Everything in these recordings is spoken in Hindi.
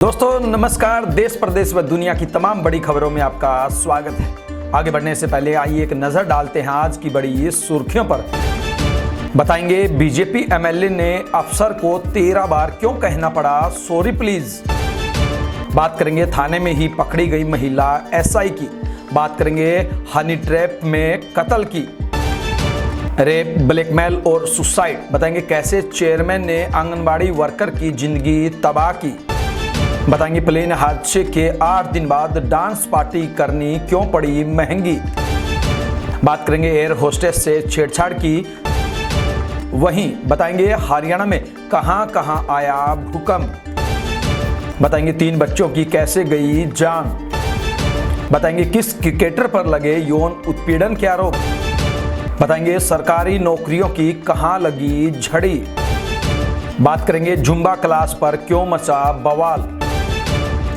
दोस्तों नमस्कार। देश प्रदेश व दुनिया की तमाम बड़ी खबरों में आपका स्वागत है। आगे बढ़ने से पहले आइए एक नजर डालते हैं आज की बड़ी सुर्खियों पर। बताएंगे बीजेपी एमएलए ने अफसर को 13 बार क्यों कहना पड़ा सॉरी प्लीज। बात करेंगे थाने में ही पकड़ी गई महिला एसआई की। बात करेंगे हनी ट्रैप में कत्ल की, रेप, ब्लैकमेल और सुसाइड। बताएंगे कैसे चेयरमैन ने आंगनबाड़ी वर्कर की जिंदगी तबाह की। बताएंगे प्लेन हादसे के 8 दिन बाद डांस पार्टी करनी क्यों पड़ी महंगी। बात करेंगे एयर होस्टेस से छेड़छाड़ की। वहीं बताएंगे हरियाणा में कहां कहां आया भूकंप। बताएंगे 3 बच्चों की कैसे गई जान। बताएंगे किस क्रिकेटर पर लगे यौन उत्पीड़न के आरोप। बताएंगे सरकारी नौकरियों की कहां लगी झड़ी। बात करेंगे जुम्बा क्लास पर क्यों मचा बवाल।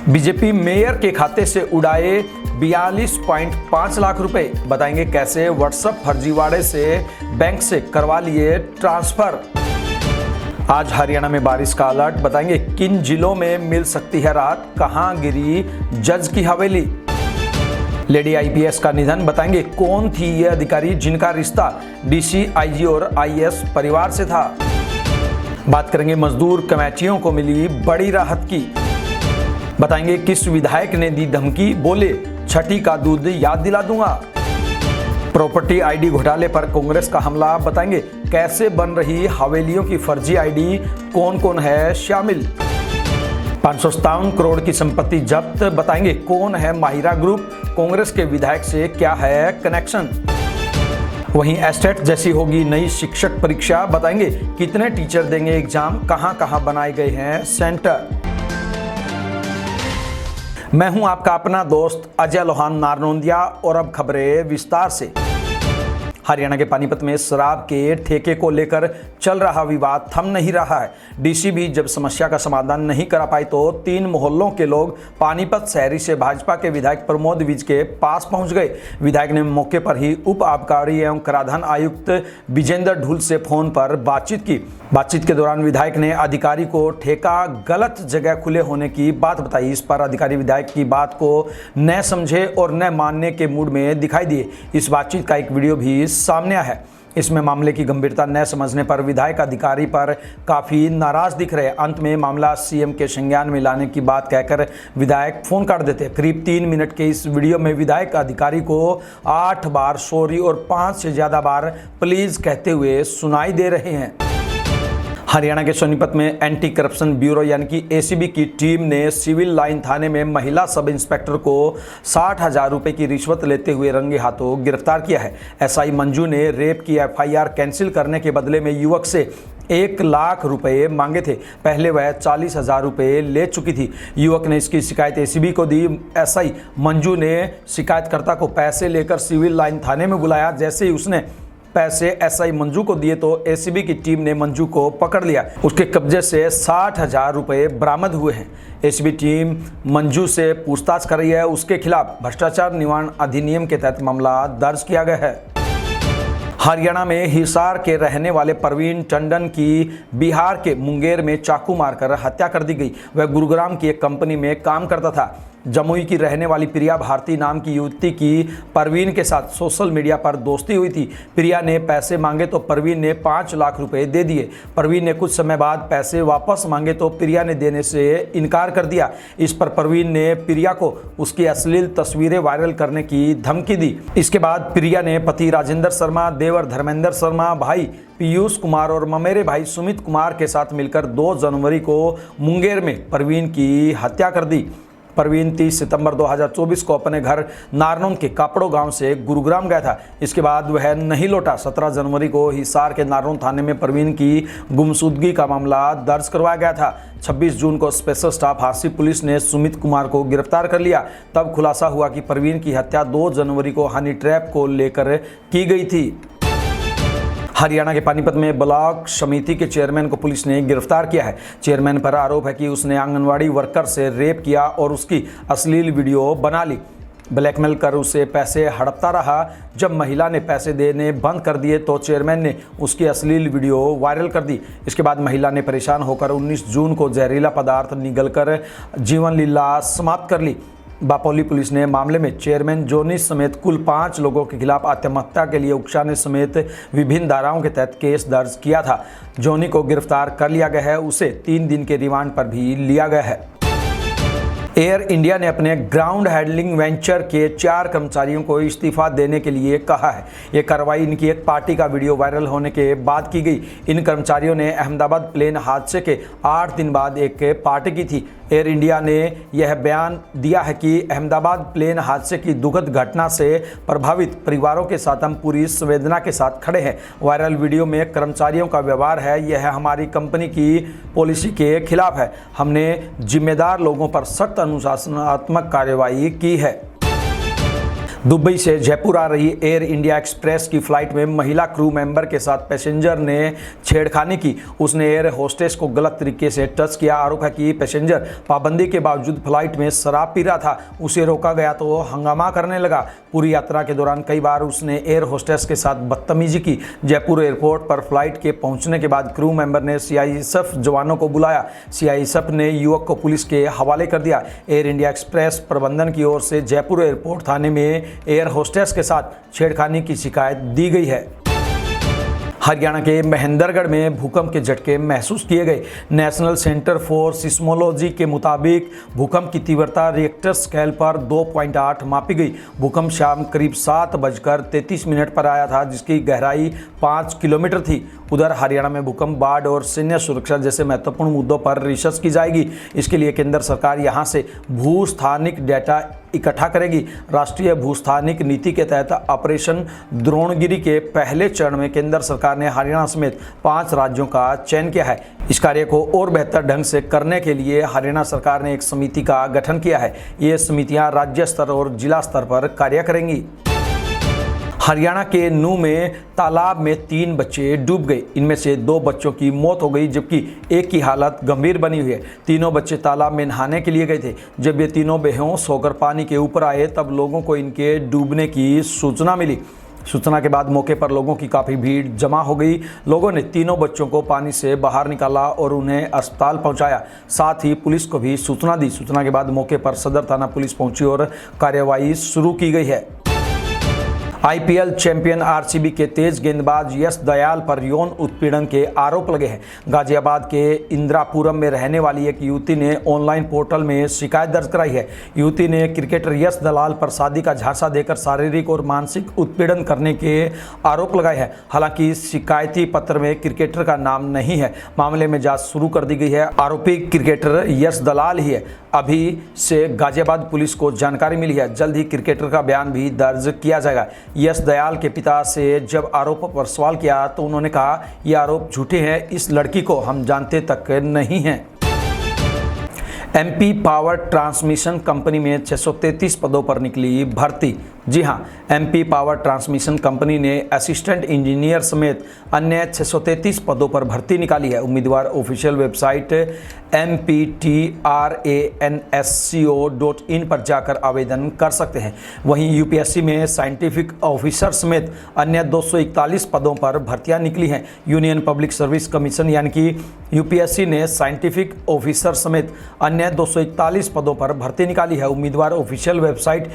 बीजेपी मेयर के खाते से उड़ाए 42.5 लाख रुपए। बताएंगे कैसे व्हाट्सएप फर्जीवाड़े से बैंक से करवा लिए ट्रांसफर। आज हरियाणा में बारिश का अलर्ट। बताएंगे किन जिलों में मिल सकती है राहत, कहां गिरी जज की हवेली। लेडी आईपीएस का निधन। बताएंगे कौन थी ये अधिकारी जिनका रिश्ता डीसी, आईजी और आईएएस परिवार से था। बात करेंगे मजदूर कमेटियों को मिली बड़ी राहत की। बताएंगे किस विधायक ने दी धमकी, बोले छठी का दूध याद दिला दूंगा। प्रॉपर्टी आईडी घोटाले पर कांग्रेस का हमला। बताएंगे कैसे बन रही हवेलियों की फर्जी आईडी, कौन कौन है शामिल। 557 करोड़ की संपत्ति जब्त। बताएंगे कौन है माहिरा ग्रुप, कांग्रेस के विधायक से क्या है कनेक्शन। वहीं एस्टेट जैसी होगी नई शिक्षक परीक्षा। बताएंगे कितने टीचर देंगे एग्जाम, कहां कहां बनाए गए हैं सेंटर। मैं हूं आपका अपना दोस्त अजय लोहान नारनौंदिया और अब खबरें विस्तार से। हरियाणा के पानीपत में शराब के ठेके को लेकर चल रहा विवाद थम नहीं रहा है। डीसी भी जब समस्या का समाधान नहीं करा पाई तो 3 मोहल्लों के लोग पानीपत शहरी से भाजपा के विधायक प्रमोद विज के पास पहुंच गए। विधायक ने मौके पर ही उप आबकारी एवं कराधान आयुक्त विजेंद्र ढूल से फोन पर बातचीत की। बातचीत के दौरान विधायक ने अधिकारी को ठेका गलत जगह खुले होने की बात बताई। इस पर अधिकारी विधायक की बात को न समझे और न मानने के मूड में दिखाई दिए। इस बातचीत का एक वीडियो भी सामने आया है। इसमें मामले की गंभीरता न समझने पर विधायक अधिकारी पर काफी नाराज दिख रहे। अंत में मामला सीएम के संज्ञान में लाने की बात कहकर विधायक फोन काट देते। करीब 3 मिनट के इस वीडियो में विधायक अधिकारी को 8 बार सॉरी और 5 से ज्यादा बार प्लीज कहते हुए सुनाई दे रहे हैं। हरियाणा के सोनीपत में एंटी करप्शन ब्यूरो यानी कि एसीबी की टीम ने सिविल लाइन थाने में महिला सब इंस्पेक्टर को 60,000 रुपए की रिश्वत लेते हुए रंगे हाथों गिरफ्तार किया है। एसआई मंजू ने रेप की एफआईआर कैंसिल करने के बदले में युवक से 1 लाख रुपए मांगे थे। पहले वह 40,000 रुपए ले चुकी थी। युवक ने इसकी शिकायत एसीबी को दी। एसआई मंजू ने शिकायतकर्ता को पैसे लेकर सिविल लाइन थाने में बुलाया। जैसे ही उसने पैसे एसआई मंजू को दिए तो एसीबी की टीम ने मंजू को पकड़ लिया। उसके कब्जे से 60,000 रुपए बरामद हुए हैं। एसीबी टीम मंजू से पूछताछ कर रही है। उसके खिलाफ भ्रष्टाचार निवारण अधिनियम के तहत मामला दर्ज किया गया है। हरियाणा में हिसार के रहने वाले प्रवीण टंडन की बिहार के मुंगेर में चाकू मारकर हत्या कर दी गई। वह गुरुग्राम की एक कंपनी में काम करता था। जमुई की रहने वाली प्रिया भारती नाम की युवती की प्रवीण के साथ सोशल मीडिया पर दोस्ती हुई थी। प्रिया ने पैसे मांगे तो प्रवीण ने 5 लाख रुपए दे दिए। प्रवीण ने कुछ समय बाद पैसे वापस मांगे तो प्रिया ने देने से इनकार कर दिया। इस पर प्रवीण ने प्रिया को उसकी अश्लील तस्वीरें वायरल करने की धमकी दी। इसके बाद प्रिया ने पति राजेंद्र शर्मा, देवर धर्मेंद्र शर्मा, भाई पीयूष कुमार और ममेरे भाई सुमित कुमार के साथ मिलकर 2 जनवरी को मुंगेर में प्रवीण की हत्या कर दी। प्रवीण 30 सितंबर 2024 को अपने घर नारनौंद के कापड़ो गांव से गुरुग्राम गया था। इसके बाद वह नहीं लौटा। 17 जनवरी को हिसार के नारनौंद थाने में प्रवीण की गुमशुदगी का मामला दर्ज करवाया गया था। 26 जून को स्पेशल स्टाफ हांसी पुलिस ने सुमित कुमार को गिरफ्तार कर लिया। तब खुलासा हुआ कि प्रवीण की हत्या 2 जनवरी को हनी ट्रैप को लेकर की गई थी। हरियाणा के पानीपत में ब्लॉक समिति के चेयरमैन को पुलिस ने गिरफ्तार किया है। चेयरमैन पर आरोप है कि उसने आंगनवाड़ी वर्कर से रेप किया और उसकी अश्लील वीडियो बना ली। ब्लैकमेल कर उसे पैसे हड़पता रहा। जब महिला ने पैसे देने बंद कर दिए तो चेयरमैन ने उसकी अश्लील वीडियो वायरल कर दी। इसके बाद महिला ने परेशान होकर 19 जून को जहरीला पदार्थ निगलकर जीवन लीला समाप्त कर ली। बापोली पुलिस ने मामले में चेयरमैन जोनी समेत कुल 5 लोगों के खिलाफ आत्महत्या के लिए उकसाने समेत विभिन्न धाराओं के तहत केस दर्ज किया था। जोनी को गिरफ्तार कर लिया गया है, उसे 3 दिन के रिमांड पर भी लिया गया है। एयर इंडिया ने अपने ग्राउंड हैंडलिंग वेंचर के 4 कर्मचारियों को इस्तीफा देने के लिए कहा है। ये कार्रवाई इनकी एक पार्टी का वीडियो वायरल होने के बाद की गई। इन कर्मचारियों ने अहमदाबाद प्लेन हादसे के 8 दिन बाद एक पार्टी की थी। एयर इंडिया ने यह बयान दिया है कि अहमदाबाद प्लेन हादसे की दुखद घटना से प्रभावित परिवारों के साथ हम पूरी संवेदना के साथ खड़े हैं। वायरल वीडियो में कर्मचारियों का व्यवहार है, यह हमारी कंपनी की पॉलिसी के खिलाफ है। हमने जिम्मेदार लोगों पर सख्त अनुशासनात्मक कार्रवाई की है। दुबई से जयपुर आ रही एयर इंडिया एक्सप्रेस की फ्लाइट में महिला क्रू मेंबर के साथ पैसेंजर ने छेड़खानी की। उसने एयर होस्टेस को गलत तरीके से टच किया। आरोप है कि पैसेंजर पाबंदी के बावजूद फ्लाइट में शराब पी रहा था। उसे रोका गया तो हंगामा करने लगा। पूरी यात्रा के दौरान कई बार उसने एयर होस्टेस के साथ बदतमीजी की। जयपुर एयरपोर्ट पर फ्लाइट के पहुंचने के बाद क्रू मेंबर ने सीआईएसएफ जवानों को बुलाया। सीआईएसएफ ने युवक को पुलिस के हवाले कर दिया। एयर इंडिया एक्सप्रेस प्रबंधन की ओर से जयपुर एयरपोर्ट थाने में एयर होस्टेस के साथ छेड़खानी की शिकायत दी गई है। हरियाणा के महेंद्रगढ़ में भूकंप के झटके महसूस किए गए। नेशनल सेंटर फॉर सिस्मोलॉजी के मुताबिक भूकंप की तीव्रता रिएक्टर स्केल पर 2.8 मापी गई। भूकंप शाम करीब 7:33 पर आया था, जिसकी गहराई 5 किलोमीटर थी। उधर हरियाणा में भूकंप, बाढ़ और सैन्य सुरक्षा जैसे महत्वपूर्ण मुद्दों पर रिसर्च की जाएगी। इसके लिए केंद्र सरकार यहां से भूस्थानिक डेटा इकट्ठा करेगी। राष्ट्रीय भूस्थानिक नीति के तहत ऑपरेशन द्रोणगिरी के पहले चरण में केंद्र सरकार ने हरियाणा समेत 5 राज्यों का चयन किया है। इस कार्य को और बेहतर ढंग से करने के लिए हरियाणा सरकार ने एक समिति का गठन किया है। ये समितियां राज्य स्तर और जिला स्तर पर कार्य करेंगी। हरियाणा के नूह में तालाब में 3 बच्चे डूब गए। इनमें से 2 बच्चों की मौत हो गई, जबकि एक की हालत गंभीर बनी हुई है। तीनों बच्चे तालाब में नहाने के लिए गए थे। जब ये तीनों बेहोश होकर पानी के ऊपर आए तब लोगों को इनके डूबने की सूचना मिली। सूचना के बाद मौके पर लोगों की काफ़ी भीड़ जमा हो गई। लोगों ने तीनों बच्चों को पानी से बाहर निकाला और उन्हें अस्पताल पहुंचाया। साथ ही पुलिस को भी सूचना दी। सूचना के बाद मौके पर सदर थाना पुलिस पहुंची और कार्रवाई शुरू की गई है। आईपीएल चैंपियन आरसीबी के तेज गेंदबाज यश दयाल पर यौन उत्पीड़न के आरोप लगे हैं। गाजियाबाद के इंदिरापुरम में रहने वाली एक युवती ने ऑनलाइन पोर्टल में शिकायत दर्ज कराई है। युवती ने क्रिकेटर यश दलाल पर शादी का झांसा देकर शारीरिक और मानसिक उत्पीड़न करने के आरोप लगाए हैं। हालांकि शिकायती पत्र में क्रिकेटर का नाम नहीं है। मामले में जांच शुरू कर दी गई है। आरोपी क्रिकेटर यश दलाल ही है। अभी से गाजियाबाद पुलिस को जानकारी मिली है। जल्द ही क्रिकेटर का बयान भी दर्ज किया जाएगा। यश दयाल के पिता से जब आरोपों पर सवाल किया तो उन्होंने कहा, ये आरोप झूठे हैं, इस लड़की को हम जानते तक नहीं हैं। एमपी पावर ट्रांसमिशन कंपनी में 633 पदों पर निकली भर्ती। जी हां, एमपी पावर ट्रांसमिशन कंपनी ने असिस्टेंट इंजीनियर समेत अन्य 633 पदों पर भर्ती निकाली है। उम्मीदवार ऑफिशियल वेबसाइट mptransco.in पर जाकर आवेदन कर सकते हैं। वहीं यूपीएससी में साइंटिफिक ऑफिसर समेत अन्य 241 पदों पर भर्तियां निकली हैं। यूनियन पब्लिक सर्विस कमीशन यानी कि यूपीएससी ने साइंटिफिक ऑफिसर समेत अन्य 241 पदों पर भर्ती निकाली है। उम्मीदवार ऑफिशियल वेबसाइट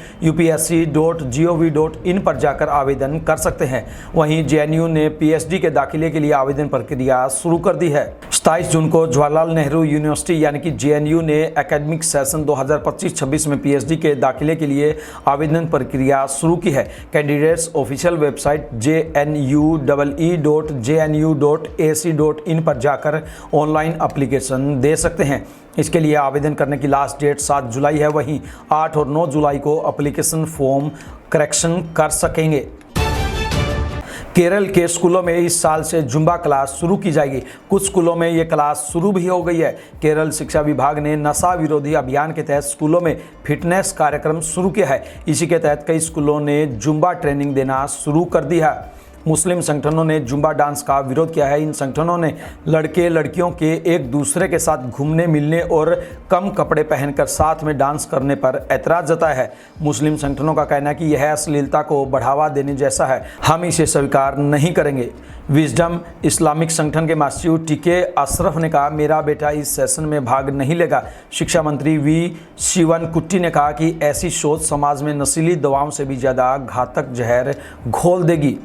upsc.gov.in पर जाकर आवेदन कर सकते हैं। वहीं जेएनयू ने पीएचडी के दाखिले के लिए आवेदन प्रक्रिया शुरू कर दी है। 27 जून को जवाहरलाल नेहरू यूनिवर्सिटी यानी कि जेएनयू ने एकेडमिक सेशन 2025-26 में पीएचडी के दाखिले के लिए आवेदन प्रक्रिया शुरू की है। कैंडिडेट्स ऑफिशियल वेबसाइट jnue.jnu.ac.in पर जाकर ऑनलाइन एप्लीकेशन दे सकते हैं। इसके लिए आवेदन करने की लास्ट डेट 7 जुलाई है। वहीं 8 और 9 जुलाई को एप्लीकेशन फॉर्म करेक्शन कर सकेंगे। केरल के स्कूलों में इस साल से जुम्बा क्लास शुरू की जाएगी। कुछ स्कूलों में ये क्लास शुरू भी हो गई है। केरल शिक्षा विभाग ने नशा विरोधी अभियान के तहत स्कूलों में फिटनेस कार्यक्रम शुरू किया है। इसी के तहत कई स्कूलों ने जुम्बा ट्रेनिंग देना शुरू कर दी है। मुस्लिम संगठनों ने जुम्बा डांस का विरोध किया है। इन संगठनों ने लड़के लड़कियों के एक दूसरे के साथ घूमने मिलने और कम कपड़े पहनकर साथ में डांस करने पर ऐतराज जताया है। मुस्लिम संगठनों का कहना है कि यह अश्लीलता को बढ़ावा देने जैसा है, हम इसे स्वीकार नहीं करेंगे। विजडम इस्लामिक संगठन के महासचिव टीके अशरफ ने कहा, मेरा बेटा इस सेशन में भाग नहीं लेगा। शिक्षा मंत्री वी शिवनकुट्टी ने कहा कि ऐसी सोच समाज में नशीली दवाओं से भी ज़्यादा घातक जहर घोल देगी।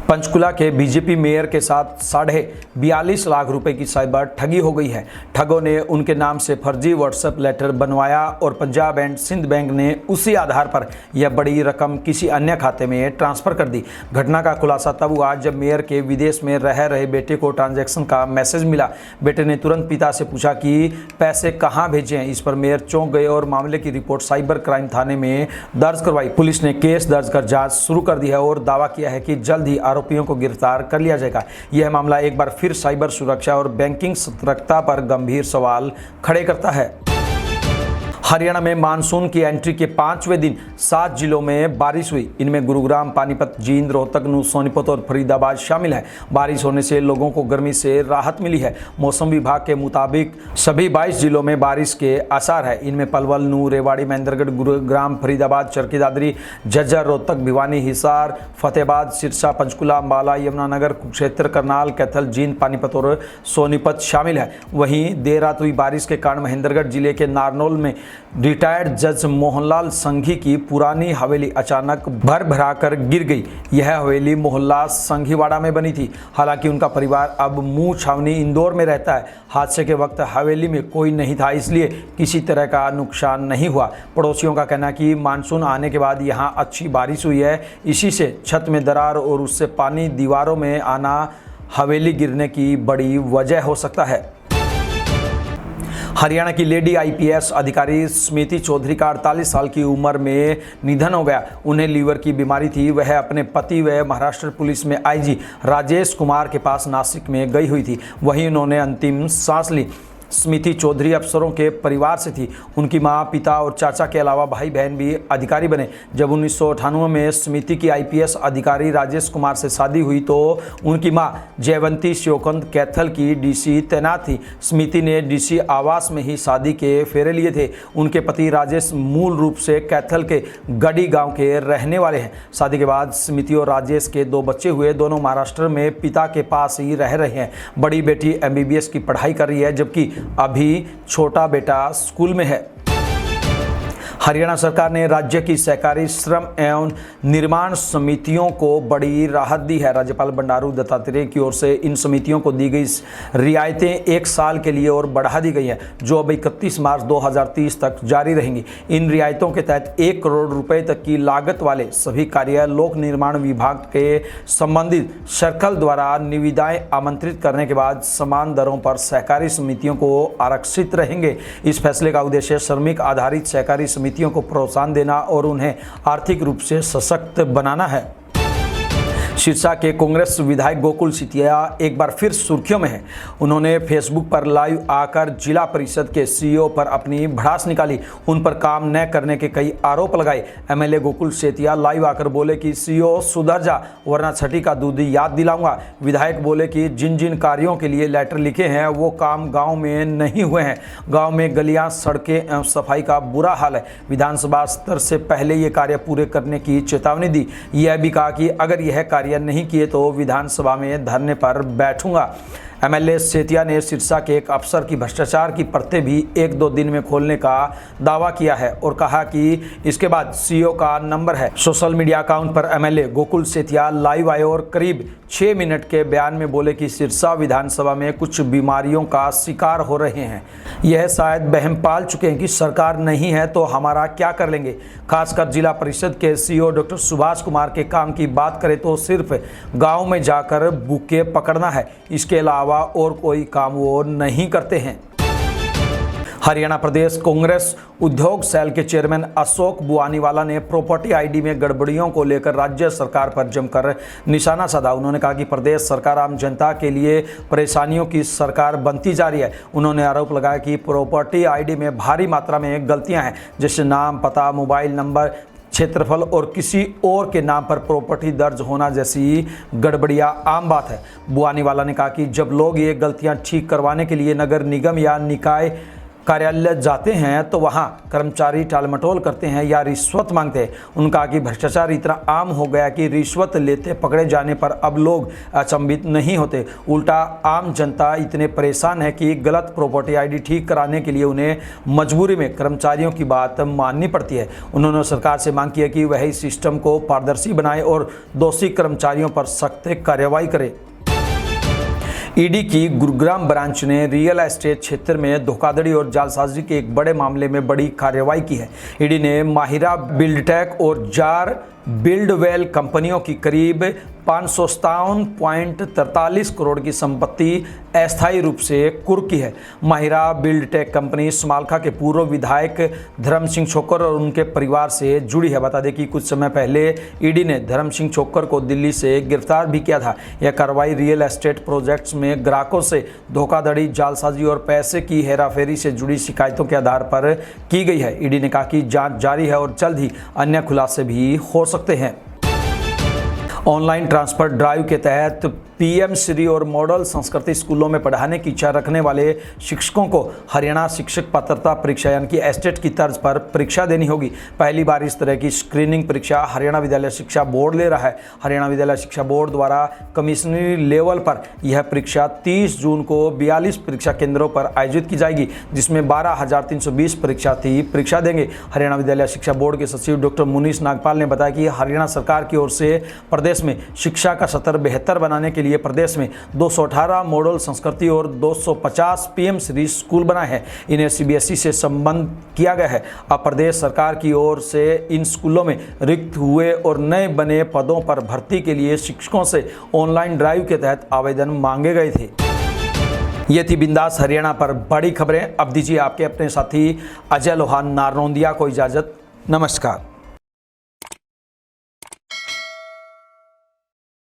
पंचकुला के बीजेपी मेयर के साथ 42.5 लाख रुपए की साइबर ठगी हो गई है। ठगों ने उनके नाम से फर्जी व्हाट्सएप लेटर बनवाया और पंजाब एंड सिंध बैंक ने उसी आधार पर यह बड़ी रकम किसी अन्य खाते में ट्रांसफर कर दी। घटना का खुलासा तब हुआ जब मेयर के विदेश में रह रहे बेटे को ट्रांजैक्शन का मैसेज मिला। बेटे ने तुरंत पिता से पूछा कि पैसे कहाँ भेजे हैं। इस पर मेयर चौंक गए और मामले की रिपोर्ट साइबर क्राइम थाने में दर्ज करवाई। पुलिस ने केस दर्ज कर जांच शुरू कर दी है और दावा किया है कि जल्द ही आरोपियों को गिरफ्तार कर लिया जाएगा। यह मामला एक बार फिर साइबर सुरक्षा और बैंकिंग सतर्कता पर गंभीर सवाल खड़े करता है। हरियाणा में मानसून की एंट्री के 5वें दिन 7 जिलों में बारिश हुई। इनमें गुरुग्राम, पानीपत, जींद, रोहतक, सोनीपत और फरीदाबाद शामिल है। बारिश होने से लोगों को गर्मी से राहत मिली है। मौसम विभाग के मुताबिक सभी 22 जिलों में बारिश के आसार है। इनमें पलवल, नूंह, रेवाड़ी, महेंद्रगढ़, गुरुग्राम, फरीदाबाद, चरखी दादरी, झज्जर, रोहतक, भिवानी, हिसार, फतेहाबाद, सिरसा, पंचकुला, अंबाला, यमुनानगर, कुरुक्षेत्र, करनाल, कैथल, जींद, पानीपत और सोनीपत शामिल है। वहीं देर रात हुई बारिश के कारण महेंद्रगढ़ जिले के नारनौल में रिटायर्ड जज मोहनलाल संघी की पुरानी हवेली अचानक भर भराकर गिर गई। यह हवेली मोहल्ला संघीवाड़ा में बनी थी। हालांकि उनका परिवार अब मुंह छावनी इंदौर में रहता है। हादसे के वक्त हवेली में कोई नहीं था, इसलिए किसी तरह का नुकसान नहीं हुआ। पड़ोसियों का कहना है कि मानसून आने के बाद यहां अच्छी बारिश हुई है, इसी से छत में दरार और उससे पानी दीवारों में आना हवेली गिरने की बड़ी वजह हो सकता है। हरियाणा की लेडी आईपीएस अधिकारी स्मृति चौधरी का 48 साल की उम्र में निधन हो गया। उन्हें लीवर की बीमारी थी। वह अपने पति व महाराष्ट्र पुलिस में आईजी राजेश कुमार के पास नासिक में गई हुई थी। वहीं उन्होंने अंतिम सांस ली। स्मृति चौधरी अफसरों के परिवार से थी। उनकी मां, पिता और चाचा के अलावा भाई बहन भी अधिकारी बने। जब 1998 में स्मृति की आईपीएस अधिकारी राजेश कुमार से शादी हुई तो उनकी मां जयवंती शिवकंद कैथल की डीसी तैनात थी। स्मृति ने डीसी आवास में ही शादी के फेरे लिए थे। उनके पति राजेश मूल रूप से कैथल के गढ़ी गाँव के रहने वाले हैं। शादी के बाद स्मृति और राजेश के 2 बच्चे हुए। दोनों महाराष्ट्र में पिता के पास ही रह रहे हैं। बड़ी बेटी MBBS की पढ़ाई कर रही है, जबकि अभी छोटा बेटा स्कूल में है। हरियाणा सरकार ने राज्य की सहकारी श्रम एवं निर्माण समितियों को बड़ी राहत दी है। राज्यपाल बंडारू दत्तात्रेय की ओर से इन समितियों को दी गई रियायतें 1 साल के लिए और बढ़ा दी गई हैं, जो अब 31 मार्च 2030 तक जारी रहेंगी। इन रियायतों के तहत 1 करोड़ रुपए तक की लागत वाले सभी कार्य लोक निर्माण विभाग के संबंधित सर्कल द्वारा निविदाएं आमंत्रित करने के बाद समान दरों पर सहकारी समितियों को आरक्षित रहेंगे। इस फैसले का उद्देश्य श्रमिक आधारित सहकारी समितियों को प्रोत्साहन देना और उन्हें आर्थिक रूप से सशक्त बनाना है। सिरसा के कांग्रेस विधायक गोकुल सेतिया एक बार फिर सुर्खियों में हैं। उन्होंने फेसबुक पर लाइव आकर जिला परिषद के सीईओ पर अपनी भड़ास निकाली। उन पर काम न करने के कई आरोप लगाए। एमएलए गोकुल सेतिया लाइव आकर बोले कि सीईओ सुधर जा वरना छठी का दूध याद दिलाऊंगा। विधायक बोले कि जिन जिन कार्यों के लिए लेटर लिखे हैं वो काम गाँव में नहीं हुए हैं। गाँव में गलियाँ, सड़कें एवं सफाई का बुरा हाल है। विधानसभा स्तर से पहले ये कार्य पूरे करने की चेतावनी दी। यह भी कहा कि अगर यह कार्य नहीं किए तो विधानसभा में धरने पर बैठूंगा। एमएलए सेतिया ने सिरसा के एक अफसर की भ्रष्टाचार की परतें भी 1-2 दिन में खोलने का दावा किया है और कहा कि इसके बाद सीईओ का नंबर है। सोशल मीडिया अकाउंट पर एमएलए गोकुल सेतिया लाइव आए और करीब 6 मिनट के बयान में बोले कि सिरसा विधानसभा में कुछ बीमारियों का शिकार हो रहे हैं। यह शायद बहम पाल चुके हैं कि सरकार नहीं है तो हमारा क्या कर लेंगे। खासकर जिला परिषद के सीईओ डॉक्टर सुभाष कुमार के काम की बात करें तो सिर्फ गाँव में जाकर बुके पकड़ना है, इसके अलावा और कोई काम वो नहीं करते हैं। हरियाणा प्रदेश कांग्रेस उद्योग सेल के चेयरमैन अशोक बुआनीवाला ने प्रॉपर्टी आईडी में गड़बड़ियों को लेकर राज्य सरकार पर जमकर निशाना साधा। उन्होंने कहा कि प्रदेश सरकार आम जनता के लिए परेशानियों की सरकार बनती जा रही है। उन्होंने आरोप लगाया कि प्रॉपर्टी आईडी में भारी मात्रा में गलतियां हैं, जैसे नाम, पता, मोबाइल नंबर क्षेत्रफल और किसी और के नाम पर प्रॉपर्टी दर्ज होना जैसी गड़बड़ियां आम बात है। बुआनीवाला ने कहा कि जब लोग ये गलतियां ठीक करवाने के लिए नगर निगम या निकाय कार्यालय जाते हैं तो वहां कर्मचारी टालमटोल करते हैं या रिश्वत मांगते हैं। उन्होंने कहा कि भ्रष्टाचार इतना आम हो गया कि रिश्वत लेते पकड़े जाने पर अब लोग अचंभित नहीं होते, उल्टा आम जनता इतने परेशान है कि गलत प्रॉपर्टी आईडी ठीक कराने के लिए उन्हें मजबूरी में कर्मचारियों की बात माननी पड़ती है। उन्होंने सरकार से मांग की है कि वह इस सिस्टम को पारदर्शी बनाए और दोषी कर्मचारियों पर सख्त कार्रवाई करे। ईडी की गुरुग्राम ब्रांच ने रियल एस्टेट क्षेत्र में धोखाधड़ी और जालसाजी के एक बड़े मामले में बड़ी कार्रवाई की है। ईडी ने माहिरा बिल्डटेक और जार बिल्डवेल कंपनियों की करीब 557.43 करोड़ की संपत्ति अस्थायी रूप से कुर्क की है। माहिरा बिल्डटेक कंपनी समालखा के पूर्व विधायक धर्म सिंह छोक्कर और उनके परिवार से जुड़ी है। बता दें कि कुछ समय पहले ईडी ने धर्म सिंह छोक्कर को दिल्ली से गिरफ्तार भी किया था। यह कार्रवाई रियल एस्टेट प्रोजेक्ट्स में ग्राहकों से धोखाधड़ी, जालसाजी और पैसे की हेराफेरी से जुड़ी शिकायतों के आधार पर की गई है। ईडी ने कहा कि जांच जारी है और जल्द ही अन्य खुलासे भी हो सकते हैं। ऑनलाइन ट्रांसफर ड्राइव के तहत पीएम श्री और मॉडल संस्कृति स्कूलों में पढ़ाने की इच्छा रखने वाले शिक्षकों को हरियाणा शिक्षक पात्रता परीक्षा यानी कि एस्टेट की तर्ज पर परीक्षा देनी होगी। पहली बार इस तरह की स्क्रीनिंग परीक्षा हरियाणा विद्यालय शिक्षा बोर्ड ले रहा है। हरियाणा विद्यालय शिक्षा बोर्ड द्वारा कमिश्नरी लेवल पर यह परीक्षा 30 जून को 42 परीक्षा केंद्रों पर आयोजित की जाएगी, जिसमें 12,320 परीक्षार्थी परीक्षा देंगे। हरियाणा विद्यालय शिक्षा बोर्ड के सचिव डॉक्टर मुनीश नागपाल ने बताया कि हरियाणा सरकार की ओर से प्रदेश में शिक्षा का स्तर बेहतर बनाने के लिए प्रदेश में 218 मॉडल संस्कृति और 250 पीएम श्री स्कूल बनाए हैं। इन्हें सीबीएसई से संबद्ध किया गया है। अब प्रदेश सरकार की ओर से इन स्कूलों में रिक्त हुए और नए बने पदों पर भर्ती के लिए शिक्षकों से ऑनलाइन ड्राइव के तहत आवेदन मांगे गए थे। ये थी बिंदास हरियाणा पर बड़ी खबरें। अब दीजिए आपके अपने साथी अजय लोहान नारनौंदिया को इजाजत। नमस्कार।